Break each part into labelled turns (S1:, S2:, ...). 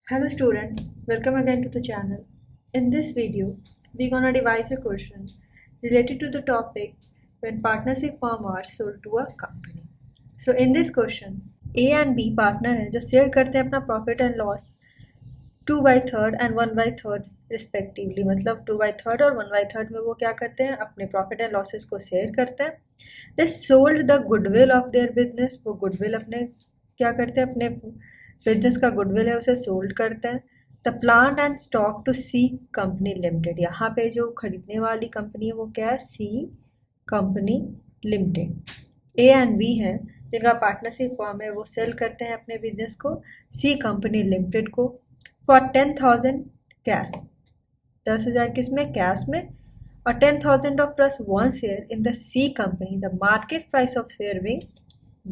S1: Hello students, welcome again to the channel. In this video, we're gonna devise a question related to the topic when partnership firm are sold to a company. So in this question, A and B partner हैं जो share करते हैं अपना profit and loss 2/3 and 1/3 respectively, मतलब 2/3 और 1/3 में वो क्या करते हैं, अपने प्रॉफिट एंड लॉसेस को शेयर करते हैं. They sold the goodwill of their business, वो गुडविल अपने क्या करते हैं, अपने बिजनेस का गुडविल है उसे सोल्ड करते हैं. The plant and stock to C company limited, यहाँ पे जो खरीदने वाली कंपनी है वो क्या है, C company limited. A and B हैं जिनका पार्टनरशिप फॉर्म है, वो सेल करते हैं अपने बिजनेस को सी कंपनी लिमिटेड को फॉर 10,000 कैश, 10,000 किस में, कैश में, और 10,000 of plus 1 share in the C company. The market price of share wing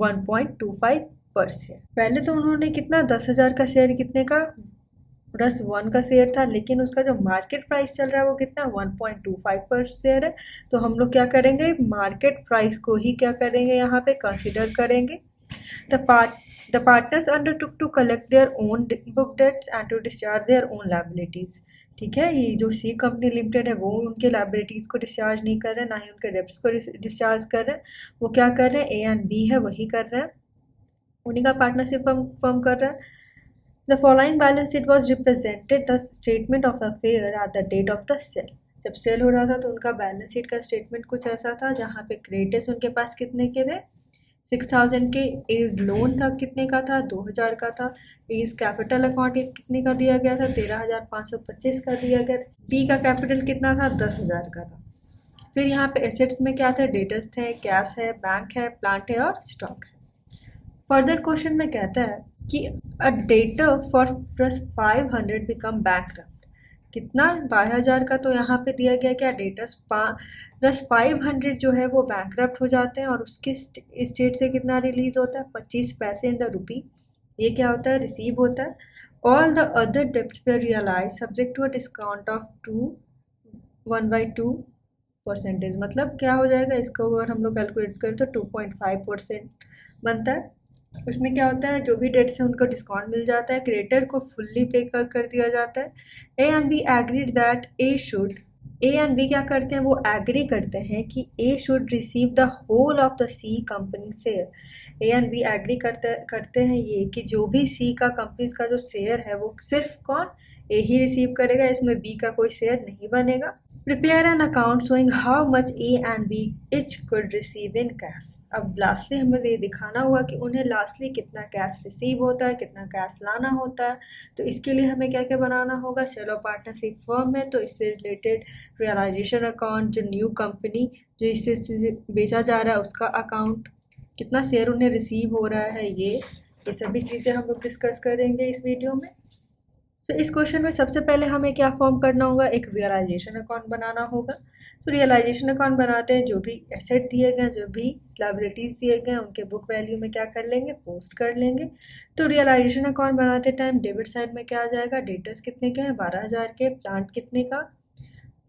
S1: 1.25 per share. पहले तो उन्होंने कितना, 10,000 का शेयर कितने का, प्लस 1 का शेयर था, लेकिन उसका जो मार्केट प्राइस चल रहा है वो कितना, 1.25 पर शेयर है. तो हम लोग क्या करेंगे, मार्केट प्राइस को ही क्या करेंगे, यहाँ पे कंसिडर करेंगे. The partners undertook to collect their own book debts and to discharge their own liabilities. ठीक है, ये जो सी कंपनी लिमिटेड है वो उनके लाइबिलिटीज़ को डिस्चार्ज नहीं कर रहे हैं, ना ही उनके डेब्ट्स को डिस्चार्ज कर रहे हैं. वो क्या कर रहे हैं, ए एंड बी है वही कर रहे हैं, उन्हीं का पार्टनरशिप फर्म कर रहा है. The following balance sheet was represented the statement of affair at the date of the sale. जब सेल हो रहा था तो उनका बैलेंस शीट का स्टेटमेंट कुछ ऐसा था, जहाँ पे क्रेडिटर्स उनके पास कितने के थे, 6,000 के. एज लोन था कितने का था, 2,000 का था. एज कैपिटल अकाउंट कितने का दिया गया था, 13,525 का दिया गया था. बी का कैपिटल कितना था, 10,000 का था. फिर यहाँ पे एसेट्स में क्या थे, डेटर्स थे, कैश है, बैंक है, प्लांट है और स्टॉक है. फर्दर क्वेश्चन में कहता है कि अ debtor for plus 500 become bankrupt. कितना, 12,000 का तो यहाँ पे दिया गया, क्या डेटर्स प्लस 500 जो है वो बैंकरप्ट हो जाते हैं और उसके स्टेट से कितना रिलीज होता है, 25 पैसे इन द रुपी. ये क्या होता है, रिसीव होता है. All the other debts we realise subject to a discount of 1/2%. मतलब क्या हो जाएगा, इसको अगर हम लोग कैलकुलेट करें तो 2.5% बनता है. उसमें क्या होता है, जो भी डेट्स हैं उनको डिस्काउंट मिल जाता है, क्रेडिटर को फुल्ली पे कर दिया जाता है. A and B agreed that A and B क्या करते हैं, वो एग्री करते हैं कि A should receive the whole of the C company share. A and B agree करते हैं ये कि जो भी सी का कंपनीज का जो शेयर है वो सिर्फ कौन, ए ही रिसीव करेगा, इसमें बी का कोई शेयर नहीं बनेगा. Prepare an account showing how much A and B each could receive in cash. अब लास्टली हमें ये दिखाना होगा कि उन्हें लास्टली कितना कैश रिसीव होता है, कितना कैश लाना होता है. तो इसके लिए हमें क्या क्या बनाना होगा, सेल ऑफ पार्टनरशिप फर्म है तो इससे रिलेटेड रियलाइजेशन अकाउंट, जो न्यू कंपनी जो इससे बेचा जा रहा है उसका अकाउंट, कितना शेयर उन्हें रिसीव हो रहा है, ये सभी चीज़ें हम लोग डिस्कस करेंगे इस वीडियो में. तो इस क्वेश्चन में सबसे पहले हमें क्या फॉर्म करना होगा, एक रियलाइजेशन अकाउंट बनाना होगा. तो रियलाइजेशन अकाउंट बनाते हैं, जो भी एसेट दिए गए, जो भी लाइबिलिटीज़ दिए गए उनके बुक वैल्यू में क्या कर लेंगे, पोस्ट कर लेंगे. तो रियलाइजेशन अकाउंट बनाते टाइम डेबिट साइड में क्या आ जाएगा, डेटर्स कितने के हैं, 12,000 के, प्लांट कितने का,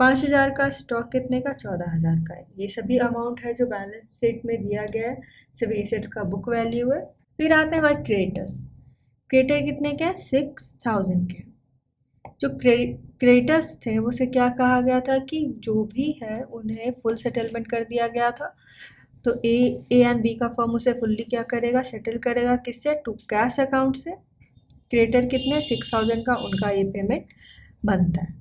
S1: 5,000 का, स्टॉक कितने का, 14,000 का है. ये सभी अमाउंट है जो बैलेंस शीट में दिया गया है, सभी एसेट्स का बुक वैल्यू है. फिर आते हैं हमारे क्रेडिटर्स. क्रेडिटर कितने के हैं, 6,000 के. जो क्रेडिटर्स थे उसे क्या कहा गया था कि जो भी है उन्हें फुल सेटलमेंट कर दिया गया था. तो ए एंड बी का फर्म उसे फुल्ली क्या करेगा, सेटल करेगा, किससे, टू कैश अकाउंट से. क्रेडिटर कितने, 6,000 का, उनका ये पेमेंट बनता है.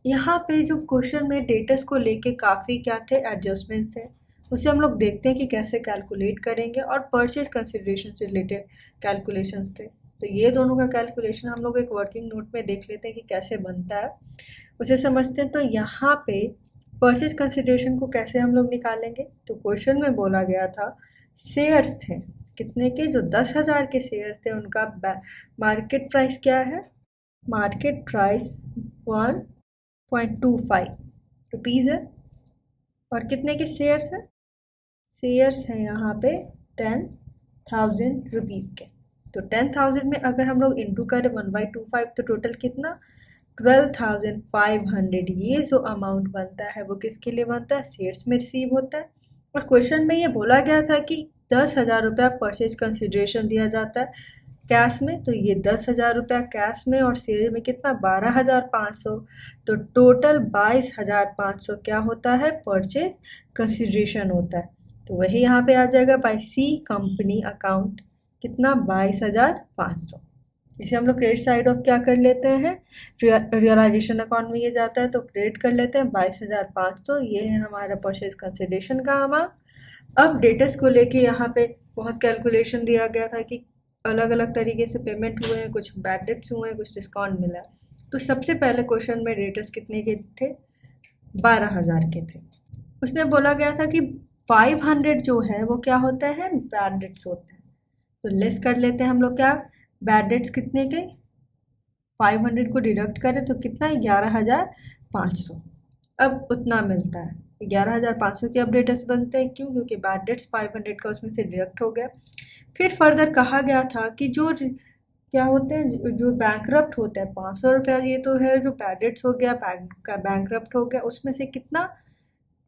S1: यहाँ पे जो क्वेश्चन में डेटर्स को लेके काफ़ी क्या थे, एडजस्टमेंट थे, उसे हम लोग देखते हैं कि कैसे कैलकुलेट करेंगे. और परचेज कंसिडरेशन से रिलेटेड कैलकुलेशंस थे, तो ये दोनों का कैलकुलेशन हम लोग एक वर्किंग नोट में देख लेते हैं कि कैसे बनता है, उसे समझते हैं. तो यहाँ पे परचेज कंसिडरेशन को कैसे हम लोग निकालेंगे, तो क्वेश्चन में बोला गया था शेयर्स थे कितने के, जो 10,000 के शेयर्स थे उनका मार्केट प्राइस क्या है, मार्केट प्राइस 1.25 रुपीज़ है. और कितने के शेयर्स हैं, शेयर्स हैं यहाँ पे 10,000 रुपीज़ के. तो 10,000 में अगर हम लोग इंटू करें 1/25 तो टोटल कितना, 12,500. ये जो अमाउंट बनता है वो किसके लिए बनता है, शेयर्स में रिसीव होता है. और क्वेश्चन में ये बोला गया था कि 10,000 रुपया परचेज कंसिडरेशन दिया जाता है. कैश में, तो ये 10,000 रुपया कैश में और शेयर में कितना 12,500, तो टोटल 22,500 क्या होता है परचेज कंसिडरेशन होता है। तो वही यहाँ पे आ जाएगा बाय सी कंपनी अकाउंट कितना 22,500। इसे हम लोग क्रेडिट साइड ऑफ क्या कर लेते हैं, रियलाइजेशन अकाउंट में ये जाता है तो क्रेडिट कर लेते हैं 22,500, ये है हमारा परचेज कंसिडरेशन का अमाउंट। अब डेटर्स को लेके यहाँ पे बहुत कैलकुलेशन दिया गया था कि अलग अलग तरीके से पेमेंट हुए हैं, कुछ बैड डेट्स हुए हैं, कुछ डिस्काउंट मिला है। तो सबसे पहले क्वेश्चन में डेटर्स कितने के थे 12,000 के थे। उसमें बोला गया था कि 500 जो है वो क्या होता है बैड डेट्स होते हैं। तो लेस कर लेते हैं हम लोग क्या बैड डेट्स कितने के 500 को डिडक्ट करें तो कितना 11,500। अब उतना मिलता है 11,500 के अब डेटर्स बनते हैं, क्यों क्योंकि बैड डेट्स 500 का उसमें से डिडक्ट हो गया। फिर फर्दर कहा गया था कि जो क्या होते हैं जो बैंकरप्ट होता है 500 रुपया, ये तो है जो बैड डेट्स हो गया बैंक का बैंकरप्ट हो गया, उसमें से कितना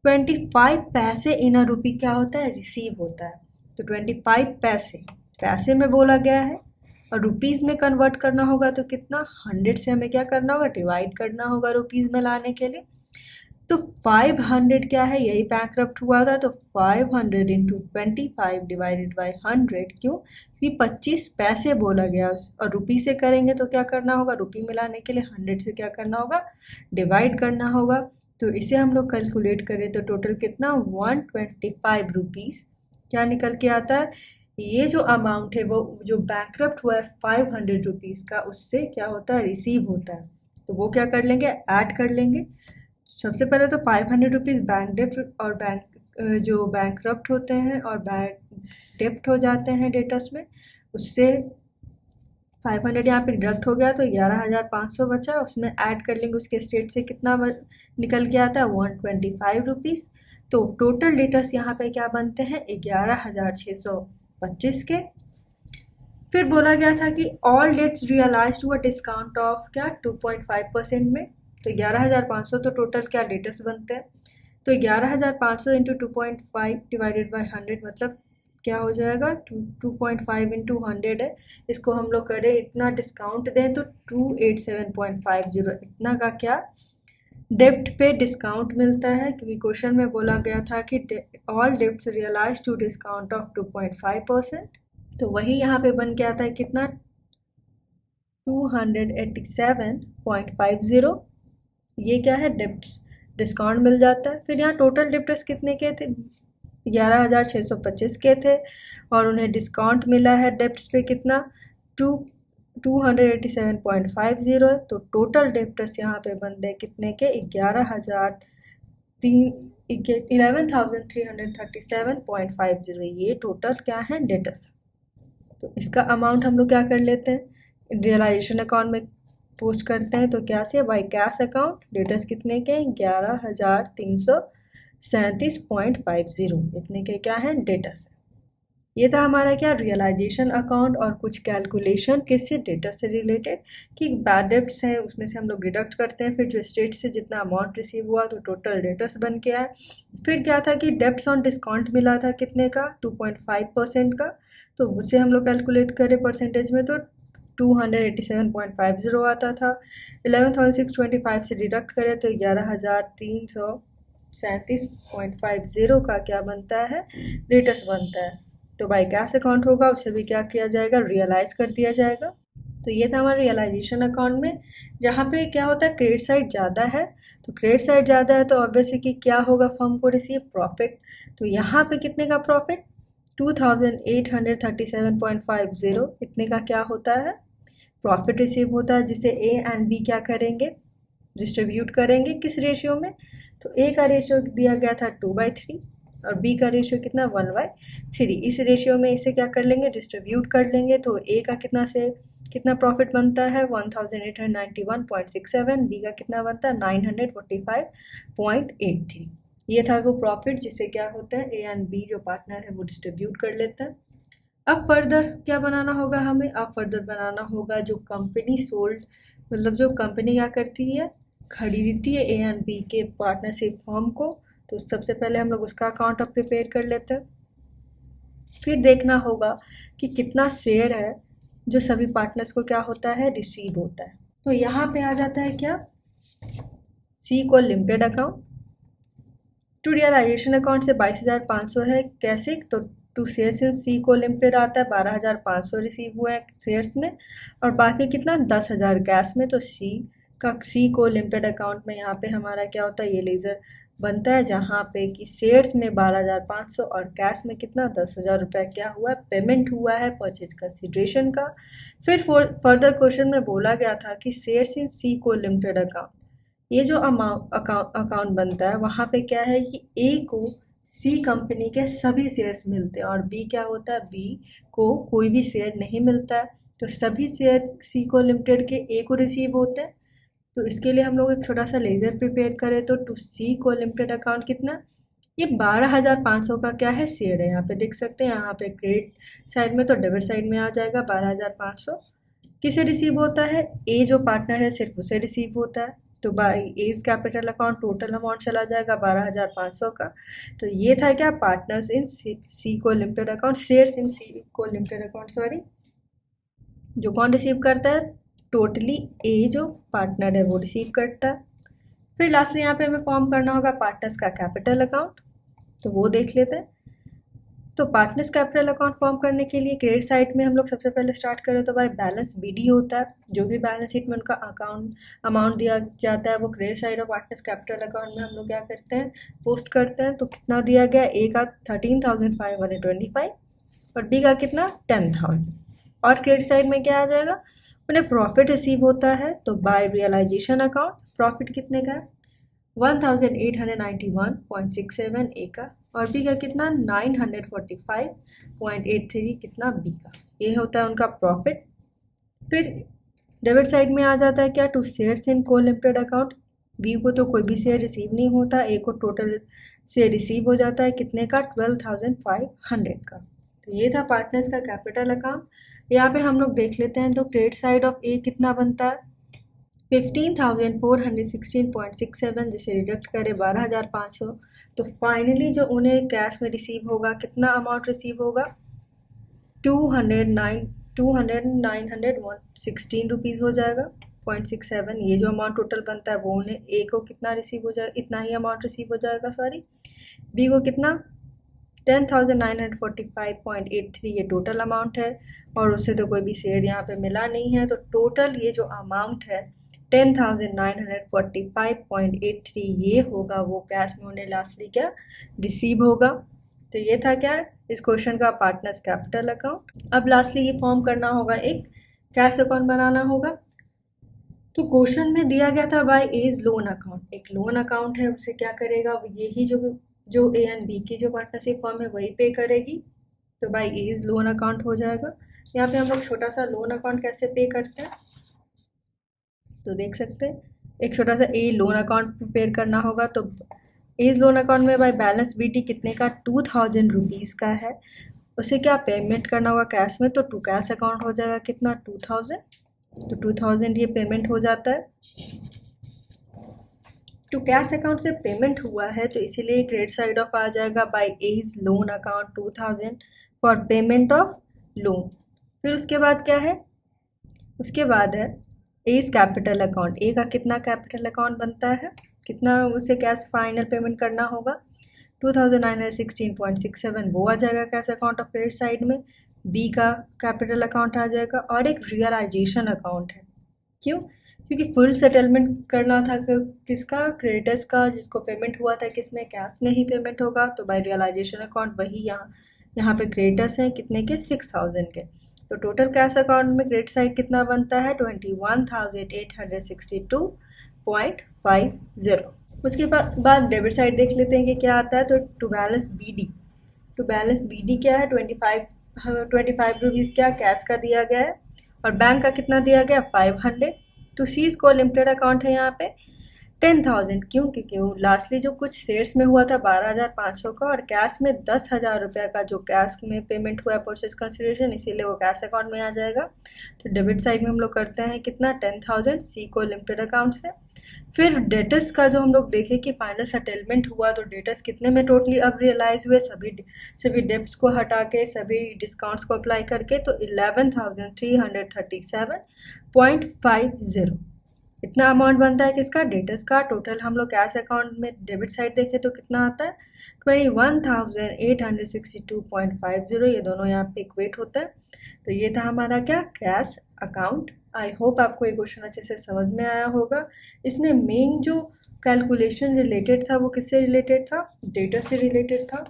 S1: 25 पैसे इन अ रुपी क्या होता है रिसीव होता है। तो 25 पैसे में बोला गया है और रुपीज़ में कन्वर्ट करना होगा तो कितना 100 से हमें क्या करना होगा डिवाइड करना होगा रुपीज़ में लाने के लिए। तो 500 क्या है यही बैंकरप्ट हुआ था, तो 500 इंटू 25 डिवाइडेड बाई 100, क्यों क्योंकि 25 पैसे बोला गया और रुपी से करेंगे तो क्या करना होगा रुपी मिलाने के लिए 100 से क्या करना होगा डिवाइड करना होगा। तो इसे हम लोग कैलकुलेट करें तो टोटल कितना 125 रुपीज़ क्या निकल के आता है। ये जो अमाउंट है वो जो बैंकरप्ट हुआ है 500 रुपीज़ का उससे क्या होता है रिसीव होता है, तो वो क्या कर लेंगे ऐड कर लेंगे। सबसे पहले तो 500 रुपीज़ बैंक डेप्ट और बैंक जो बैंकरप्ट होते हैं और बैंक डेप्ट हो जाते हैं डेटर्स में, उससे 500 यहाँ पे डिडक्ट हो गया तो 11,500 बचा, उसमें ऐड कर लेंगे उसके स्टेट से कितना निकल के आता है 125 रुपीज़। तो टोटल डेटर्स यहाँ पे क्या बनते हैं 11,625 के। फिर बोला गया था कि all debts realise to a discount of क्या 2.5% में, तो 11,500 तो टोटल क्या डेटर्स बनते हैं। तो 11,500 इंटू 2.5 डिवाइडेड बाई 100 मतलब क्या हो जाएगा 2.5 इंटू 100 है, इसको हम लोग करें इतना डिस्काउंट दें तो 287.50 इतना का क्या डेप्ट पे डिस्काउंट मिलता है, क्योंकि क्वेश्चन में बोला गया था कि all debts realise to discount of 2.5%। तो वही यहाँ पे बन के आता है कितना 287.50, ये क्या है डेप्ट्स डिस्काउंट मिल जाता है। फिर यहाँ टोटल डेप्टर्स कितने के थे 11,625 के थे और उन्हें डिस्काउंट मिला है डेप्ट्स पे कितना 287.50 है। तो टोटल डेप्टर्स यहाँ पे बनते हैं कितने के 11,337.50, ये टोटल क्या है डेटर्स। तो इसका अमाउंट हम लोग क्या कर लेते हैं रियलाइजेशन अकाउंट में पोस्ट करते हैं, तो क्या से बाई कैश अकाउंट डेटर्स कितने के 11,337.50 इतने के क्या है डेटर्स। ये था हमारा क्या रियलाइजेशन अकाउंट और कुछ कैलकुलेशन किससे डेटा से रिलेटेड कि बैड डेट्स हैं उसमें से हम लोग डिडक्ट करते हैं, फिर जो स्टेट से जितना अमाउंट रिसीव हुआ तो टोटल डेटर्स बन के आए। फिर क्या था कि डेप्ट्स ऑन डिस्काउंट मिला था कितने का 2.5% का, तो उसे हम लोग कैलकुलेट करें परसेंटेज में तो 287.50 आता था। 11,625 से डिडक्ट करें तो 11,337.50 का क्या बनता है डेटर्स बनता है। तो बाई कैश अकाउंट होगा उसे भी क्या किया जाएगा रियलाइज़ कर दिया जाएगा। तो ये था हमारा रियलाइजेशन अकाउंट में, जहाँ पे क्या होता है क्रेडिट साइड ज़्यादा है, तो क्रेडिट साइड ज़्यादा है तो ऑब्वियसली कि क्या होगा फर्म को रिसीव प्रॉफिट। तो यहाँ पे कितने का प्रॉफिट 2,837.50 इतने का क्या होता है प्रॉफिट रिसीव होता है, जिसे ए एंड बी क्या करेंगे डिस्ट्रीब्यूट करेंगे किस रेशियो में, तो ए का रेशियो दिया गया था 2/3 और बी का रेशियो कितना 1/3। इस रेशियो में इसे क्या कर लेंगे डिस्ट्रीब्यूट कर लेंगे, तो ए का कितना से कितना प्रॉफिट बनता है 1,891.67, बी का कितना बनता है 945.83। ये था वो प्रॉफिट जिसे क्या होता है ए एंड बी जो पार्टनर है वो डिस्ट्रीब्यूट कर लेता है। अब फर्दर क्या बनाना होगा हमें, अब फर्दर बनाना होगा जो कंपनी सोल्ड मतलब जो कंपनी क्या करती है खरीदती है ए एंड बी के पार्टनरशिप फॉर्म को, तो सबसे पहले हम लोग उसका अकाउंट अब प्रिपेयर कर लेते हैं। फिर देखना होगा कि कितना शेयर है जो सभी पार्टनर्स को क्या होता है, रिसीव होता है। तो यहाँ पे आ जाता है क्या, C co limited account. To realisation account से 22,500 है, कैसे, तो to shares in C co limited आता है, 12,500 रिसीव हुए हैं शेयर्स में, और बाकी कितना 10,000 कैश में। तो सी को लिमिटेड अकाउंट में यहाँ पे हमारा क्या होता है, ये लेजर बनता है, जहाँ पे कि शेयर्स में 12,500 और कैश में कितना 10,000 रुपये क्या हुआ है, पेमेंट हुआ है परचेज कंसिडरेशन का। फिर फर्दर क्वेश्चन में बोला गया था कि shares in C co limited account, ये जो अकाउंट बनता है वहाँ पे क्या है कि ए को सी कंपनी के सभी शेयर्स मिलते हैं और बी क्या होता है, बी को कोई भी शेयर नहीं मिलता है। तो सभी शेयर सी को लिमिटेड के ए को रिसीव होते हैं। तो इसके लिए हम लोग एक छोटा सा लेजर प्रिपेयर करें, तो to C co limited account कितना, ये 12,500 का क्या है, शेयर है। यहाँ पे देख सकते हैं, यहाँ पे क्रेडिट साइड में तो डेबिट साइड में आ जाएगा 12,500। किसे रिसीव होता है, ए जो पार्टनर है सिर्फ उसे रिसीव होता है। तो by as capital account total amount चला जाएगा 12,500 का। तो ये था क्या, partners in C co limited account, shares in C co limited account, sorry, जो कौन रिसीव करता है, टोटली ए जो पार्टनर है वो रिसीव करता है। फिर लास्टली यहाँ पे हमें फॉर्म करना होगा पार्टनर्स का कैपिटल अकाउंट, तो वो देख लेते हैं। तो पार्टनर्स कैपिटल अकाउंट फॉर्म करने के लिए क्रेडिट साइड में हम लोग सबसे पहले स्टार्ट करें तो भाई बैलेंस बीडी होता है, जो भी बैलेंस शीट में उनका अमाउंट दिया जाता है वो क्रेडिट साइड और पार्टनर्स कैपिटल अकाउंट में हम लोग क्या करते हैं, पोस्ट करते हैं। तो कितना दिया गया, ए का 13,525 और बी का कितना 10,000। और क्रेडिट साइड में क्या आ जाएगा, उन्हें प्रॉफिट रिसीव होता है, तो बाय रियलाइजेशन अकाउंट प्रॉफिट कितने का है, 1,891.67 ए का, और बी का कितना 945.83 कितना बी का, ये होता है उनका प्रॉफिट। फिर डेबिट साइड में आ जाता है क्या, टू शेयर्स इन को लिमिटेड अकाउंट, बी को तो कोई भी शेयर रिसीव नहीं होता, ए को टोटल शेयर रिसीव हो जाता है कितने का, 12,500 का। तो ये था पार्टनर्स का कैपिटल अकाउंट। यहाँ पे हम लोग देख लेते हैं, तो क्रेडिट साइड ऑफ ए कितना बनता है, 15,416.67, जिसे डिडक्ट करें 12,500। तो फाइनली जो उन्हें कैश में रिसीव होगा, कितना अमाउंट रिसीव होगा, 20916 रुपीज़ हो जाएगा 0.67। ये जो अमाउंट टोटल बनता है वो उन्हें ए को कितना रिसीव हो जाएगा, इतना ही अमाउंट रिसीव हो जाएगा, सॉरी, बी को कितना 10,945.83 ये टोटल अमाउंट है, और उसे तो कोई भी शेयर यहाँ पे मिला नहीं है। तो टोटल ये जो अमाउंट है 10,945.83 ये होगा वो कैश में उन्हें लास्टली क्या रिसीव होगा। तो ये था क्या इस क्वेश्चन का पार्टनर्स कैपिटल अकाउंट। अब लास्टली ये फॉर्म करना होगा, एक कैश अकाउंट बनाना होगा। तो क्वेश्चन में दिया गया था बाय एज लोन अकाउंट, एक लोन अकाउंट है, उसे क्या करेगा, यही जो ए एंड बी की जो पार्टनरशिप फॉर्म है वही पे करेगी। तो बाय एज लोन अकाउंट हो जाएगा। यहाँ पे हम लोग छोटा सा लोन अकाउंट कैसे पे करते हैं, तो देख सकते हैं, एक छोटा सा ए लोन अकाउंट प्रिपेयर करना होगा। तो एज लोन अकाउंट में बाय बैलेंस बीटी कितने का, 2,000 रुपीज़ का है, उसे क्या पेमेंट करना होगा कैश में, तो टू कैश अकाउंट हो जाएगा कितना 2,000। तो 2,000 ये पेमेंट हो जाता है। टू कैश अकाउंट से पेमेंट हुआ है तो इसीलिए क्रेडिट साइड ऑफ आ जाएगा by as loan account 2,000 for payment of loan. फिर उसके बाद क्या है, उसके बाद है एज कैपिटल अकाउंट, ए का कितना कैपिटल अकाउंट बनता है, कितना उसे कैश फाइनल पेमेंट करना होगा, 2,916.67 वो आ जाएगा cash account of credit side में। बी का कैपिटल अकाउंट आ जाएगा, और एक रियलाइजेशन अकाउंट है, क्यों, क्योंकि फुल सेटलमेंट करना था किसका, क्रेडिटर्स का, जिसको पेमेंट हुआ था किसमें, कैश में ही पेमेंट होगा। तो बाय रियलाइजेशन अकाउंट वही यहाँ पे क्रेडिटर्स हैं कितने के 6,000 के। तो टोटल कैश अकाउंट में क्रेडिट साइड कितना बनता है 21,862.50। उसके बाद डेबिट साइड देख लेते हैं कि क्या आता है। तो टू बैलेंस बीडी क्या है 25 रुपीज़ क्या कैश का दिया गया है, और बैंक का कितना दिया गया 500। टू सीज को लिमिटेड अकाउंट है यहाँ पे 10,000 क्यों? क्योंकि वो लास्टली जो कुछ शेयर्स में हुआ था 12,500 का और कैश में 10,000 रुपये का जो कैश में पेमेंट हुआ है परचेज कंसिडरेशन, इसीलिए वो कैश अकाउंट में आ जाएगा। तो डेबिट साइड में हम लोग करते हैं कितना 10,000 सी को लिमिटेड अकाउंट से। फिर डेटर्स का जो हम लोग देखें कि फाइनल सेटलमेंट हुआ तो डेटर्स कितने में टोटली अब रियलाइज हुए, सभी डेब्ट्स को हटा के सभी डिस्काउंट्स को अप्लाई करके, तो 11,337.50 इतना अमाउंट बनता है किसका, डेटर्स का। टोटल हम लोग कैश अकाउंट में डेबिट साइड देखें तो कितना आता है 21,862.50, ये दोनों यहाँ पे इक्वेट होता है। तो ये था हमारा क्या, कैश अकाउंट। आई होप आपको ये क्वेश्चन अच्छे से समझ में आया होगा। इसमें मेन जो कैलकुलेशन रिलेटेड था वो किससे रिलेटेड था, डेटर से रिलेटेड था।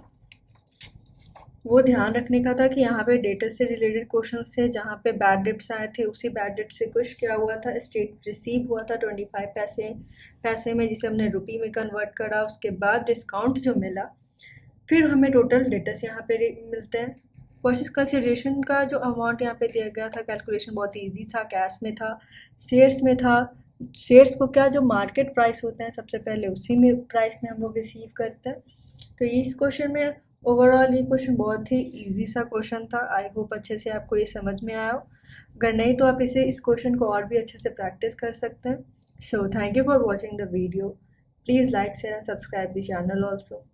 S1: वो ध्यान रखने का था कि यहाँ पे डेटा से रिलेटेड क्वेश्चन थे, जहाँ पे बैड डेट्स आए थे उसी बैड डेट से कुछ क्या हुआ था, स्टेट रिसीव हुआ था 25 पैसे में, जिसे हमने रुपी में कन्वर्ट करा। उसके बाद डिस्काउंट जो मिला, फिर हमें टोटल डेटर्स यहाँ पे मिलते हैं। परचेज कंसिडरेशन का जो अमाउंट यहाँ पे दिया गया था, कैलकुलेशन बहुत ईजी था, कैश में था, शेयर्स में था। शेयर्स को क्या, जो मार्केट प्राइस होते हैं सबसे पहले उसी में प्राइस में हम लोग रिसीव करते हैं। तो इस क्वेश्चन में ओवरऑल ये क्वेश्चन बहुत ही इजी सा क्वेश्चन था। आई होप अच्छे से आपको ये समझ में आया हो। अगर नहीं तो आप इस क्वेश्चन को और भी अच्छे से प्रैक्टिस कर सकते हैं। So thank you for watching the video. Please like share and subscribe the channel also.